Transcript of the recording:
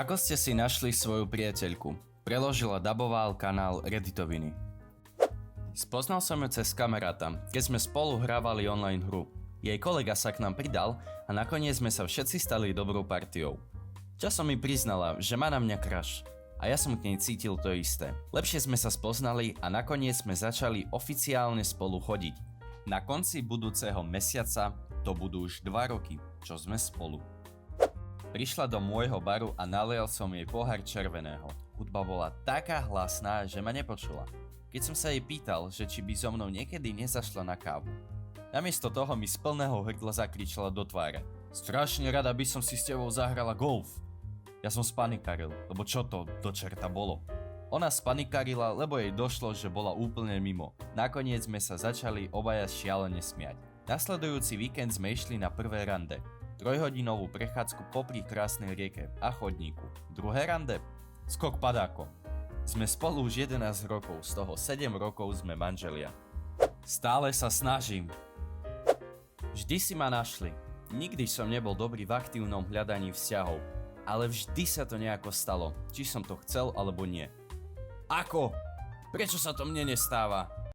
Ako ste si našli svoju priateľku? Preložila daboval kanál Redditoviny. Spoznal som ju cez kamaráta, keď sme spolu hrávali online hru. Jej kolega sa k nám pridal a nakoniec sme sa všetci stali dobrou partiou. Časom mi priznala, že má na mňa crush. A ja som k nej cítil to isté. Lepšie sme sa spoznali a nakoniec sme začali oficiálne spolu chodiť. Na konci budúceho mesiaca to budú už 2 roky, čo sme spolu. Prišla do môjho baru a nalial som jej pohár červeného. Hudba bola taká hlasná, že ma nepočula. Keď som sa jej pýtal, že či by so mnou niekedy nezašla na kávu. Namiesto toho mi z plného hrdla zakričala do tváre. Strašne rada by som si s tebou zahrala golf. Ja som spanikaril, lebo čo to do čerta bolo? Ona spanikarila, lebo jej došlo, že bola úplne mimo. Nakoniec sme sa začali obaja šialene smiať. Nasledujúci víkend sme išli na prvé rande. 3-hodinovú prechádzku popri krásnej rieke a chodníku. Druhé rande? Skok padáko. Sme spolu už 11 rokov, z toho 7 rokov sme manželia. Stále sa snažím. Vždy si ma našli. Nikdy som nebol dobrý v aktívnom hľadaní vzťahov. Ale vždy sa to nejako stalo, či som to chcel alebo nie. Ako? Prečo sa to mne nestáva?